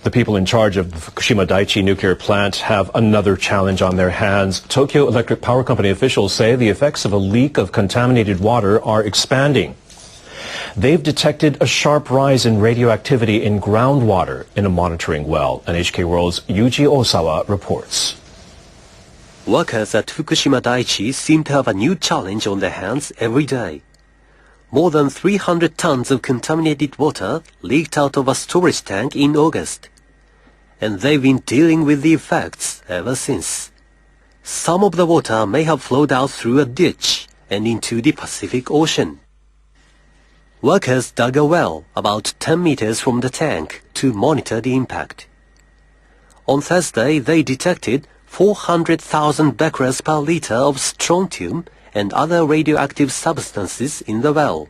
The people in charge of the Fukushima Daiichi nuclear plant have another challenge on their hands. Tokyo Electric Power Company officials say the effects of a leak of contaminated water are expanding. They've detected a sharp rise in radioactivity in groundwater in a monitoring well. NHK World's Yuji Osawa reports. Workers at Fukushima Daiichi seem to have a new challenge on their hands every day. More than 300 tons of contaminated water leaked out of a storage tank in August. And they've been dealing with the effects ever since. Some of the water may have flowed out through a ditch and into the Pacific Ocean. Workers dug a well about 10 meters from the tank to monitor the impact. On Thursday, they detected 400,000 becquerels per liter of strontium and other radioactive substances in the well.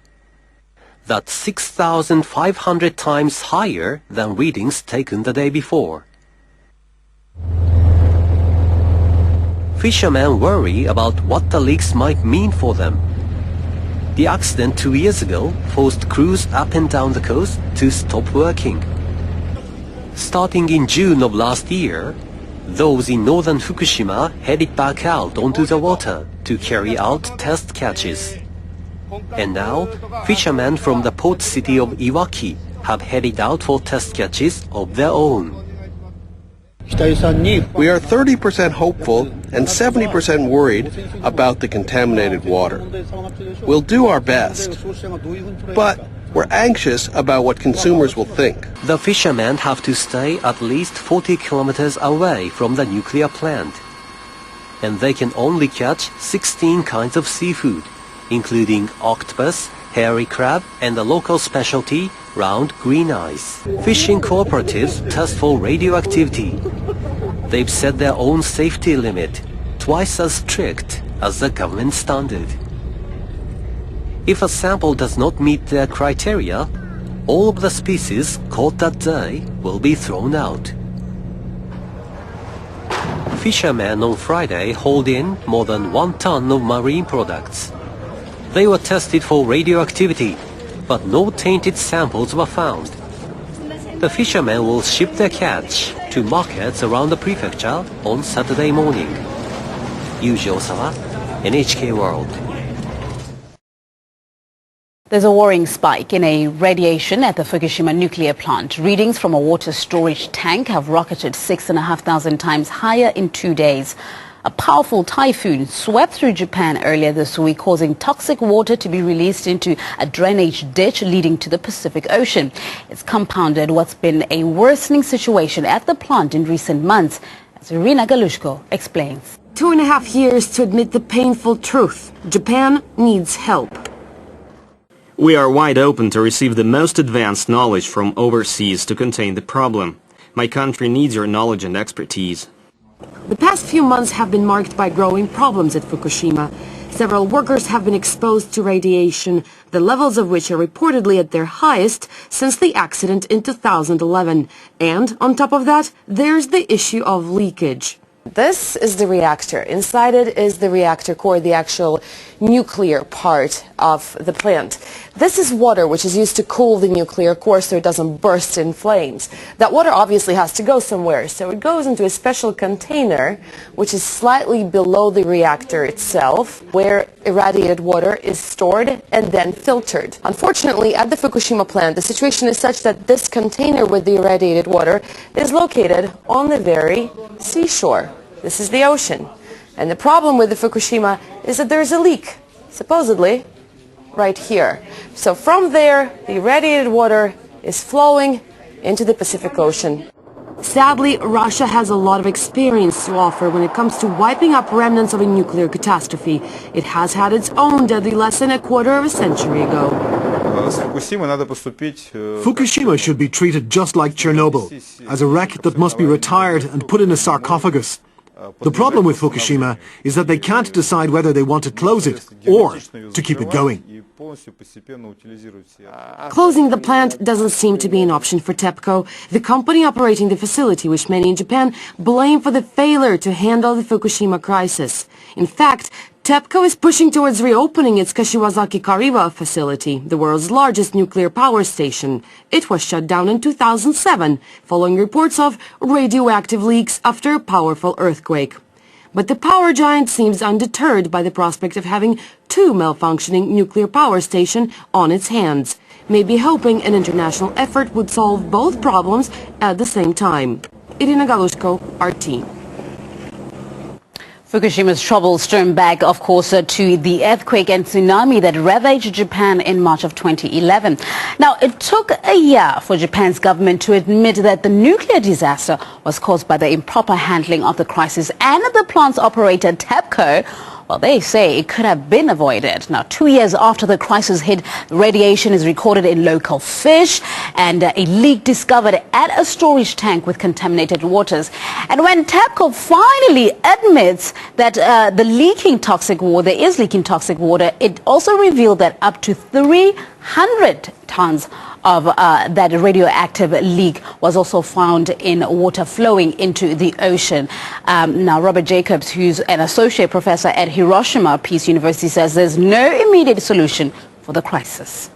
That's 6,500 times higher than readings taken the day before. Fishermen worry about what the leaks might mean for them. The accident 2 years ago forced crews up and down the coast to stop working. Starting in June of last year, those in northern Fukushima headed back out onto the water to carry out test catches. And now, fishermen from the port city of Iwaki have headed out for test catches of their own. We are 30% hopeful and 70% worried about the contaminated water. We'll do our best, but we're anxious about what consumers will think. The fishermen have to stay at least 40 kilometers away from the nuclear plant. And they can only catch 16 kinds of seafood, including octopus, hairy crab, and the local specialty, round green eyes. Fishing cooperatives test for radioactivity. They've set their own safety limit, twice as strict as the government standard. If a sample does not meet their criteria, all of the species caught that day will be thrown out. Fishermen on Friday hauled in more than 1 ton of marine products. They were tested for radioactivity, but no tainted samples were found. The fishermen will ship their catch to markets around the prefecture on Saturday morning. Yuji Osawa, NHK World. There's a worrying spike in a radiation at the Fukushima nuclear plant. Readings from a water storage tank have rocketed 6,500 times higher in 2 days. A powerful typhoon swept through Japan earlier this week, causing toxic water to be released into a drainage ditch leading to the Pacific Ocean. It's compounded what's been a worsening situation at the plant in recent months, as Irina Galushko explains. 2.5 years to admit the painful truth. Japan needs help. We are wide open to receive the most advanced knowledge from overseas to contain the problem. My country needs your knowledge and expertise. The past few months have been marked by growing problems at Fukushima. Several workers have been exposed to radiation, the levels of which are reportedly at their highest since the accident in 2011. And, on top of that, there's the issue of leakage. This is the reactor. Inside it is the reactor core, the actual nuclear part of the plant. This is water which is used to cool the nuclear core so it doesn't burst in flames. That water obviously has to go somewhere, so it goes into a special container which is slightly below the reactor itself, where irradiated water is stored and then filtered. Unfortunately, at the Fukushima plant, the situation is such that this container with the irradiated water is located on the very seashore. This is the ocean. And the problem with the Fukushima is that there's a leak, supposedly, right here. So from there, the irradiated water is flowing into the Pacific Ocean. Sadly, Russia has a lot of experience to offer when it comes to wiping up remnants of a nuclear catastrophe. It has had its own deadly lesson a quarter of a century ago. Fukushima should be treated just like Chernobyl, as a wreck that must be retired and put in a sarcophagus. The problem with Fukushima is that they can't decide whether they want to close it or to keep it going. Closing the plant doesn't seem to be an option for TEPCO, the company operating the facility, which many in Japan blame for the failure to handle the Fukushima crisis. In fact, TEPCO is pushing towards reopening its Kashiwazaki Kariwa facility, the world's largest nuclear power station. It was shut down in 2007, following reports of radioactive leaks after a powerful earthquake. But the power giant seems undeterred by the prospect of having two malfunctioning nuclear power stations on its hands, maybe hoping an international effort would solve both problems at the same time. Irina Galushko, RT. Fukushima's troubles storm back, of course, to the earthquake and tsunami that ravaged Japan in March of 2011. Now, it took a year for Japan's government to admit that the nuclear disaster was caused by the improper handling of the crisis, and the plant's operator, TEPCO, well, they say it could have been avoided. Now, 2 years after the crisis hit, radiation is recorded in local fish and a leak discovered at a storage tank with contaminated waters. And when TEPCO finally admits that there is leaking toxic water, it also revealed that up to 300 tons of that radioactive leak was also found in water flowing into the ocean. Now, Robert Jacobs, who's an associate professor at Hiroshima Peace University, says there's no immediate solution for the crisis.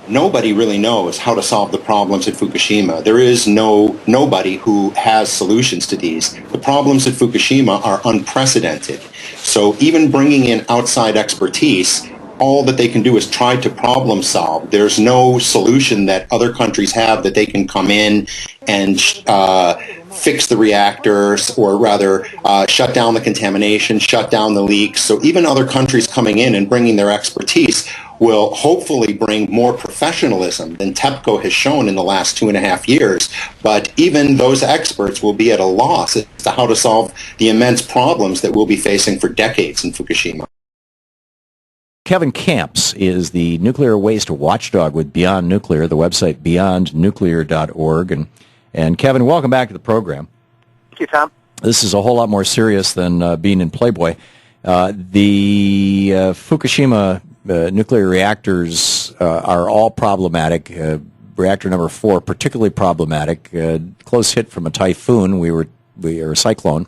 Nobody really knows how to solve the problems at Fukushima. There is nobody who has solutions to these. The problems at Fukushima are unprecedented. So even bringing in outside expertise, all that they can do is try to problem solve. There's no solution that other countries have that they can come in and fix the reactors, or rather shut down the contamination, shut down the leaks. So even other countries coming in and bringing their expertise will hopefully bring more professionalism than TEPCO has shown in the last 2.5 years. But even those experts will be at a loss as to how to solve the immense problems that we'll be facing for decades in Fukushima. Kevin Camps is the nuclear waste watchdog with Beyond Nuclear, the website beyondnuclear.org. And Kevin, welcome back to the program. Thank you, Tom. This is a whole lot more serious than being in Playboy. The Fukushima nuclear reactors are all problematic. Reactor number 4, particularly problematic. Close hit from a typhoon. Or a cyclone.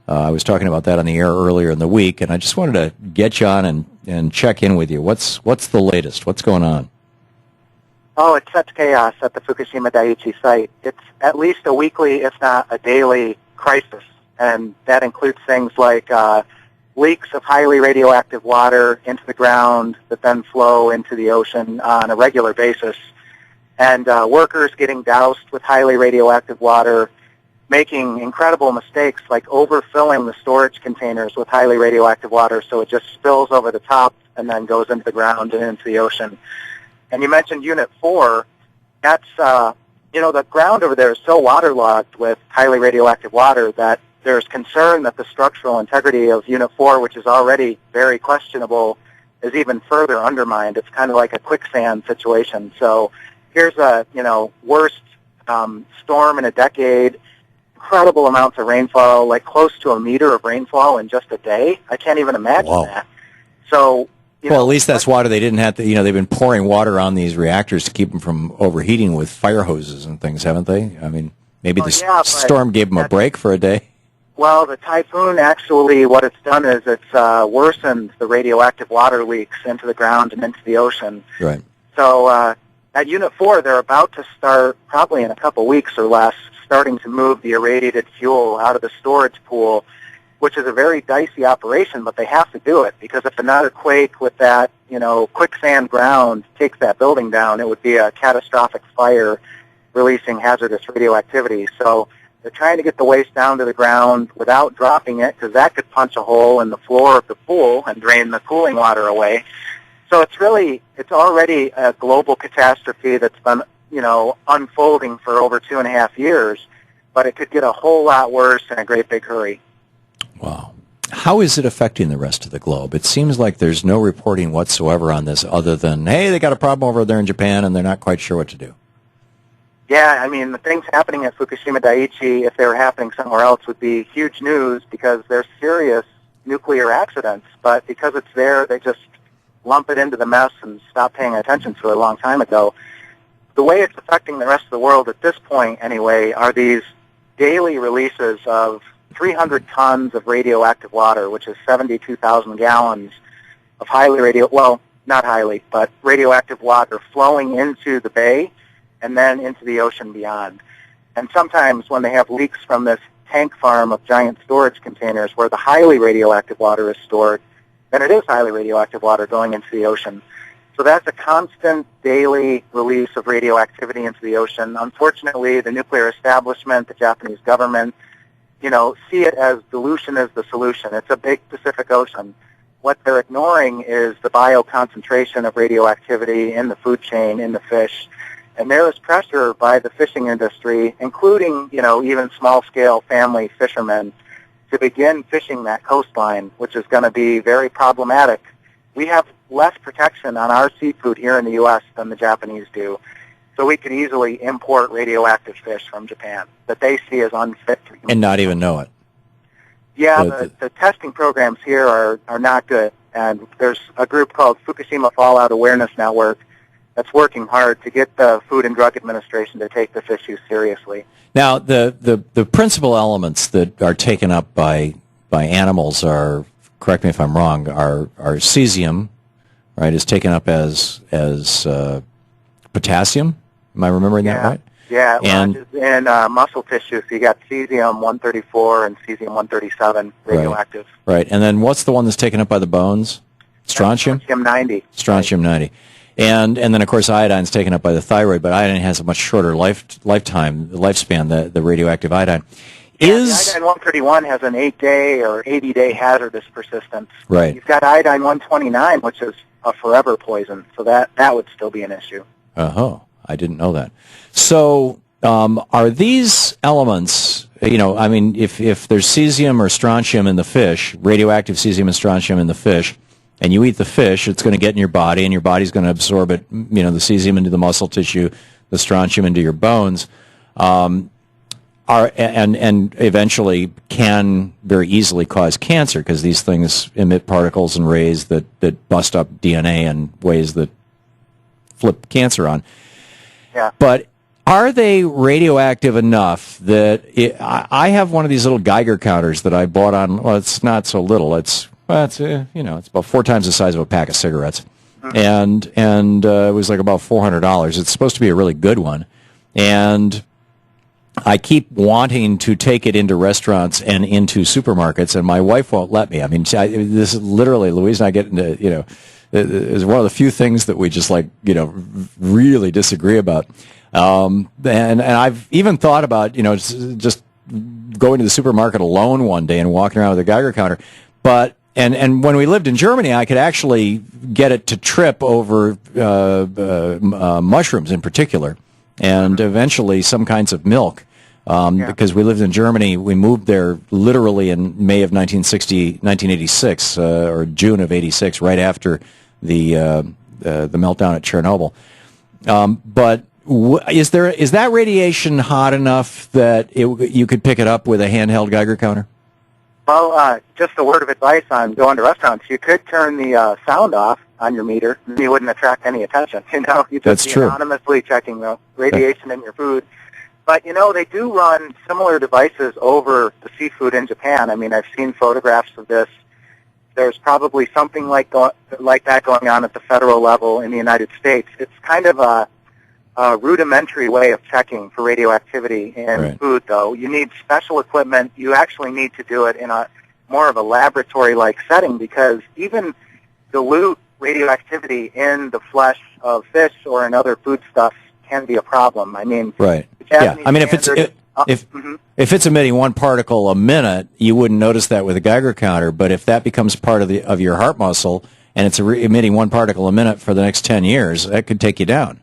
I was talking about that on the air earlier in the week, and I just wanted to get you on and check in with you. What's the latest? What's going on? Oh, it's such chaos at the Fukushima Daiichi site. It's at least a weekly, if not a daily, crisis, and that includes things like leaks of highly radioactive water into the ground that then flow into the ocean on a regular basis, and workers getting doused with highly radioactive water, making incredible mistakes like overfilling the storage containers with highly radioactive water so it just spills over the top and then goes into the ground and into the ocean. And you mentioned Unit 4. That's, the ground over there is so waterlogged with highly radioactive water that there's concern that the structural integrity of Unit 4, which is already very questionable, is even further undermined. It's kind of like a quicksand situation. So here's a, worst storm in a decade. Incredible amounts of rainfall, like close to a meter of rainfall in just a day. I can't even imagine that. So, at least that's water they didn't have to, they've been pouring water on these reactors to keep them from overheating with fire hoses and things, haven't they? I mean, maybe storm gave them a break for a day. Well, the typhoon actually, what it's done is it's worsened the radioactive water leaks into the ground and into the ocean. Right. So at Unit 4, they're about to start, probably in a couple weeks or less, starting to move the irradiated fuel out of the storage pool, which is a very dicey operation, but they have to do it, because if another quake with that, quicksand ground takes that building down, it would be a catastrophic fire releasing hazardous radioactivity. So they're trying to get the waste down to the ground without dropping it, because that could punch a hole in the floor of the pool and drain the cooling water away. So it's already a global catastrophe that's been unfolding for over 2.5 years, but it could get a whole lot worse in a great big hurry. Wow. How is it affecting the rest of the globe? It seems like there's no reporting whatsoever on this other than, hey, they got a problem over there in Japan and they're not quite sure what to do. Yeah, I mean, the things happening at Fukushima Daiichi, if they were happening somewhere else, would be huge news because they're serious nuclear accidents, but because it's there, they just lump it into the mess and stop paying attention to it a long time ago. The way it's affecting the rest of the world at this point, anyway, are these daily releases of 300 tons of radioactive water, which is 72,000 gallons of not highly, but radioactive water flowing into the bay and then into the ocean beyond. And sometimes when they have leaks from this tank farm of giant storage containers where the highly radioactive water is stored, then it is highly radioactive water going into the ocean. So that's a constant daily release of radioactivity into the ocean. Unfortunately, the nuclear establishment, the Japanese government, see it as dilution is the solution. It's a big Pacific Ocean. What they're ignoring is the bioconcentration of radioactivity in the food chain, in the fish. And there is pressure by the fishing industry, including, even small-scale family fishermen, to begin fishing that coastline, which is going to be very problematic. We have less protection on our seafood here in the U.S. than the Japanese do. So we could easily import radioactive fish from Japan that they see as unfit for human. And not even know it. Yeah, the testing programs here are not good. And there's a group called Fukushima Fallout Awareness Network that's working hard to get the Food and Drug Administration to take this issue seriously. Now, the principal elements that are taken up by animals are, correct me if I'm wrong, are cesium, right, is taken up as potassium. Am I remembering that right? Yeah, and in muscle tissue, so you got cesium-134 and cesium-137 radioactive. Right, and then what's the one that's taken up by the bones? Strontium? Strontium-90. Strontium-90. And then, of course, iodine's taken up by the thyroid, but iodine has a much shorter lifespan, the radioactive iodine. The iodine-131 has an 8-day or 80-day hazardous persistence. Right. You've got iodine-129, which is a forever poison, so that would still be an issue. Oh, I didn't know that. So are these elements, if there's cesium or strontium in the fish, radioactive cesium and strontium in the fish, and you eat the fish, it's going to get in your body, and your body's going to absorb it, the cesium into the muscle tissue, the strontium into your bones, and eventually can very easily cause cancer because these things emit particles and rays that bust up DNA in ways that flip cancer on. Yeah. But are they radioactive enough that I have one of these little Geiger counters that I bought on, well, it's not so little, it's about 4 times the size of a pack of cigarettes. And it was like about $400. It's supposed to be a really good one. And I keep wanting to take it into restaurants and into supermarkets, and my wife won't let me. I mean, this is literally, Louise and I get into, is one of the few things that we just really disagree about. And I've even thought about, just going to the supermarket alone one day and walking around with a Geiger counter. But And when we lived in Germany, I could actually get it to trip over mushrooms in particular, and eventually some kinds of milk. Because we lived in Germany, we moved there literally in May of 1986, or June of '86, right after the meltdown at Chernobyl. But is that radiation hot enough that you could pick it up with a handheld Geiger counter? Well, just a word of advice on going to restaurants. You could turn the sound off on your meter. You wouldn't attract any attention. You'd just be anonymously checking the radiation in your food. But, they do run similar devices over the seafood in Japan. I mean, I've seen photographs of this. There's probably something like that going on at the federal level in the United States. It's kind of a rudimentary way of checking for radioactivity in food, though. You need special equipment. You actually need to do it in a more of a laboratory-like setting, because even dilute radioactivity in the flesh of fish or in other foodstuffs can be a problem. I mean, I mean, if it's emitting 1 particle a minute, you wouldn't notice that with a Geiger counter. But if that becomes part of your heart muscle and it's emitting 1 particle a minute for the next 10 years, that could take you down.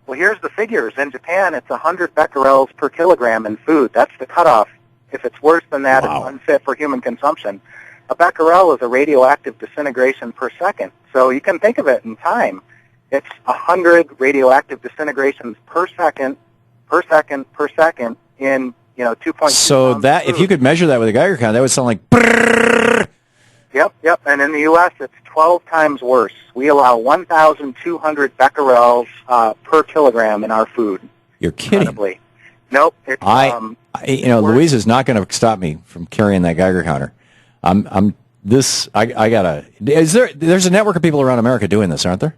Well, here's the figures. In Japan, it's 100 becquerels per kilogram in food. That's the cutoff. If it's worse than that, it's unfit for human consumption. A becquerel is a radioactive disintegration per second. So you can think of it in time. It's 100 radioactive disintegrations per second in 2.2. So that, if you could measure that with a Geiger counter, that would sound like. Yep. And in the U.S., it's 12 times worse. We allow 1,200 becquerels per kilogram in our food. You're kidding. Incredibly. Nope. It's, Louise is not going to stop me from carrying that Geiger counter. There's a network of people around America doing this, aren't there?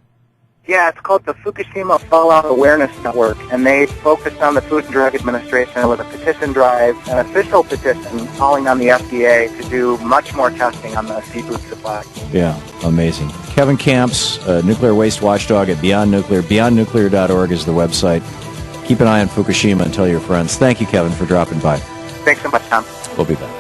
Yeah, it's called the Fukushima Fallout Awareness Network, and they focused on the Food and Drug Administration with a petition drive, an official petition calling on the FDA to do much more testing on the seafood supply. Yeah, amazing. Kevin Camps, nuclear waste watchdog at Beyond Nuclear. BeyondNuclear.org is the website. Keep an eye on Fukushima and tell your friends. Thank you, Kevin, for dropping by. Thanks so much, Tom. We'll be back.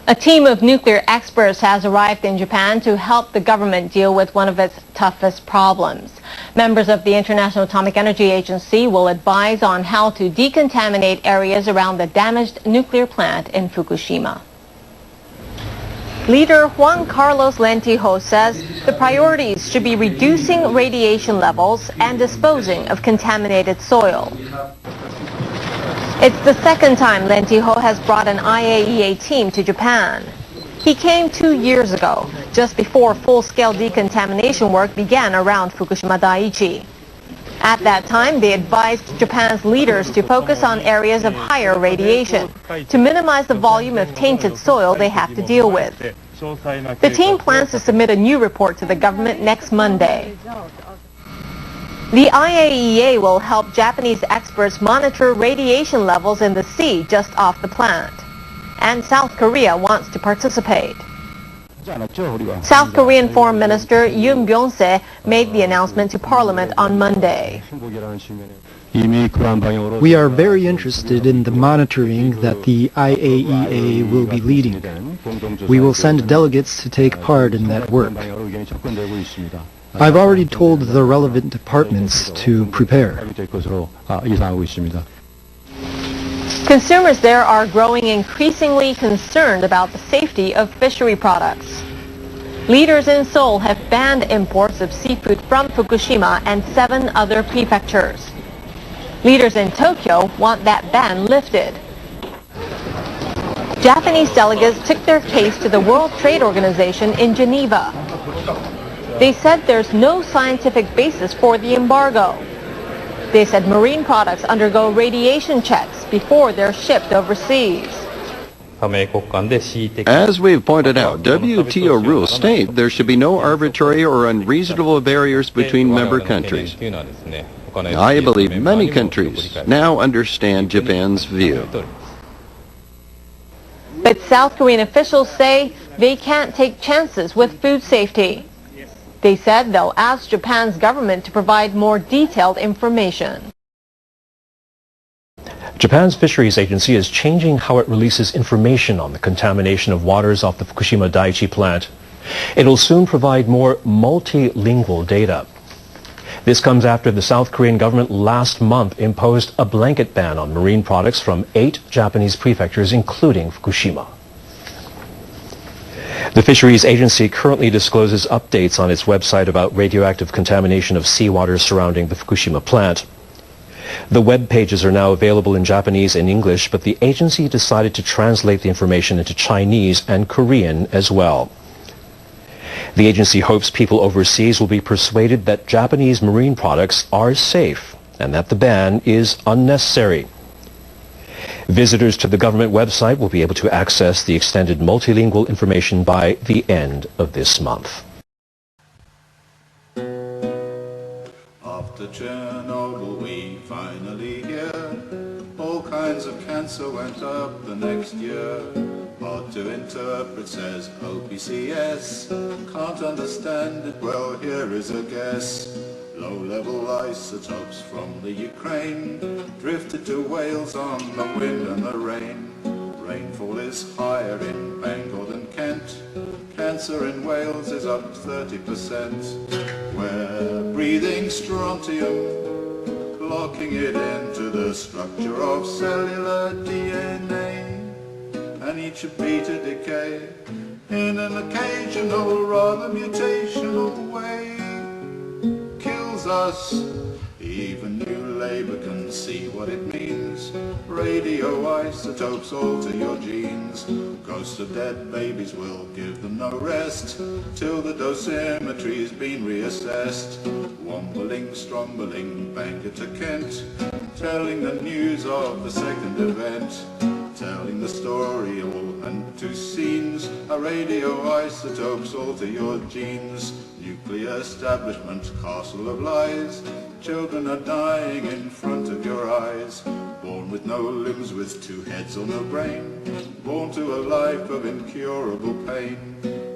A team of nuclear experts has arrived in Japan to help the government deal with one of its toughest problems. Members of the International Atomic Energy Agency will advise on how to decontaminate areas around the damaged nuclear plant in Fukushima. Leader Juan Carlos Lentijo says the priorities should be reducing radiation levels and disposing of contaminated soil. It's the second time Lentijo has brought an IAEA team to Japan. He came 2 years ago, just before full-scale decontamination work began around Fukushima Daiichi. At that time, they advised Japan's leaders to focus on areas of higher radiation to minimize the volume of tainted soil they have to deal with. The team plans to submit a new report to the government next Monday. The IAEA will help Japanese experts monitor radiation levels in the sea just off the plant. And South Korea wants to participate. South Korean Foreign Minister Yoon Byung-se made the announcement to Parliament on Monday. We are very interested in the monitoring that the IAEA will be leading. We will send delegates to take part in that work. I've already told the relevant departments to prepare. Consumers there are growing increasingly concerned about the safety of fishery products. Leaders in Seoul have banned imports of seafood from Fukushima and 7 other prefectures. Leaders in Tokyo want that ban lifted. Japanese delegates took their case to the World Trade Organization in Geneva. They said there's no scientific basis for the embargo. They said marine products undergo radiation checks before they're shipped overseas. As we've pointed out, WTO rules state there should be no arbitrary or unreasonable barriers between member countries. I believe many countries now understand Japan's view. But South Korean officials say they can't take chances with food safety. They said they'll ask Japan's government to provide more detailed information. Japan's Fisheries Agency is changing how it releases information on the contamination of waters off the Fukushima Daiichi plant. It will soon provide more multilingual data. This comes after the South Korean government last month imposed a blanket ban on marine products from 8 Japanese prefectures, including Fukushima. The Fisheries Agency currently discloses updates on its website about radioactive contamination of seawater surrounding the Fukushima plant. The web pages are now available in Japanese and English, but the agency decided to translate the information into Chinese and Korean as well. The agency hopes people overseas will be persuaded that Japanese marine products are safe and that the ban is unnecessary. Visitors to the government website will be able to access the extended multilingual information by the end of this month. After Chernobyl we finally hear all kinds of cancer went up the next year. Hard to interpret, says OPCS. Can't understand it, well here is a guess. Low-level isotopes from the Ukraine drifted to Wales on the wind and the rain. Rainfall is higher in Bangor than Kent. Cancer in Wales is up 30%. We're breathing strontium, locking it into the structure of cellular DNA. And each beta decay in an occasional, rather mutational way. Kills us, even new labor can see what it means. Radioisotopes alter your genes. Ghosts of dead babies will give them no rest till the dosimetry's been reassessed. Wombling, stromboling, banker to Kent, telling the news of the second event. Telling the story all unto scenes. Radioisotopes alter your genes. Nuclear establishment, castle of lies. Children are dying in front of your eyes. Born with no limbs, with two heads or no brain. Born to a life of incurable pain.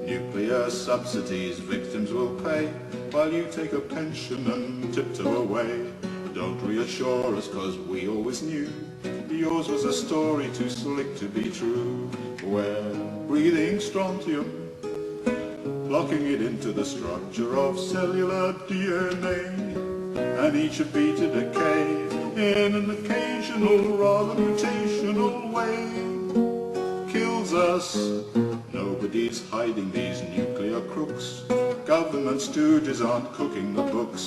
Nuclear subsidies victims will pay, while you take a pension and tiptoe away. Don't reassure us, 'cause we always knew yours was a story too slick to be true. We're breathing strontium, locking it into the structure of cellular DNA, and each would be to decay in an occasional, rather mutational way. Kills us. Nobody's hiding these nuclear crooks. Government stooges aren't cooking the books.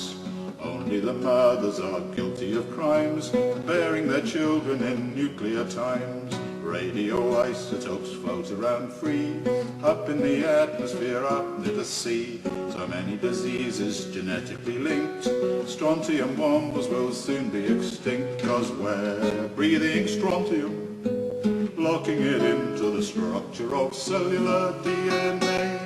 Only the mothers are guilty of crimes, bearing their children in nuclear times. Radioisotopes float around free, up in the atmosphere, up near the sea. So many diseases genetically linked. Strontium bombs will soon be extinct, 'cause we're breathing strontium, locking it into the structure of cellular DNA.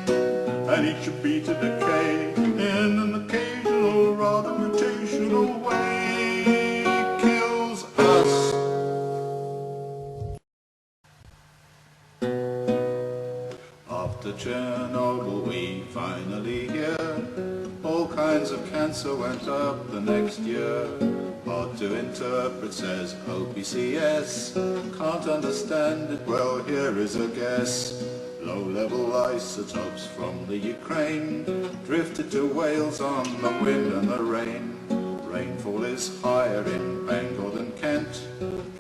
And each should be to decay in an occasional, rather mutational way. Kills us. After Chernobyl we finally hear all kinds of cancer went up the next year. Hard to interpret, says OPCS. Can't understand it, well here is a guess. Low-level isotopes from the Ukraine drifted to Wales on the wind and the rain. Rainfall is higher in Bangor than Kent.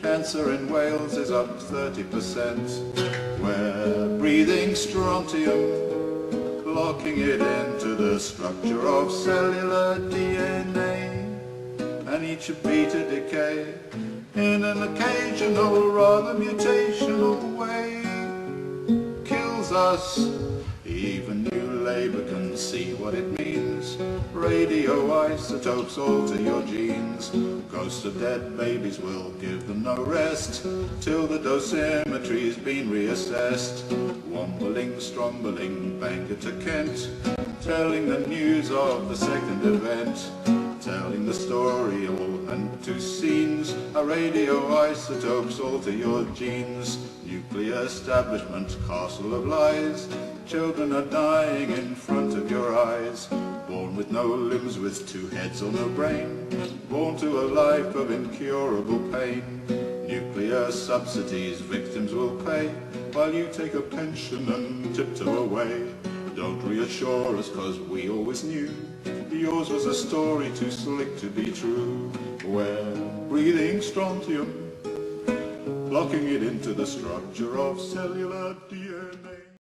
Cancer in Wales is up 30%. We're breathing strontium, locking it into the structure of cellular DNA, and each should be to decay in an occasional, rather mutational way. Us. Even new labor can see what it means. Radioisotopes alter your genes. Ghosts of dead babies will give them no rest till the dosimetry's been reassessed. Wombling, stromboling, banker to Kent, telling the news of the second event. Telling the story all unto scenes. Radioisotopes alter your genes. Nuclear establishment, castle of lies. Children are dying in front of your eyes. Born with no limbs, with two heads or no brain. Born to a life of incurable pain. Nuclear subsidies victims will pay, while you take a pension and tiptoe away. Don't reassure us, 'cause we always knew yours was a story too slick to be true. We're breathing strontium, locking it into the structure of cellular DNA.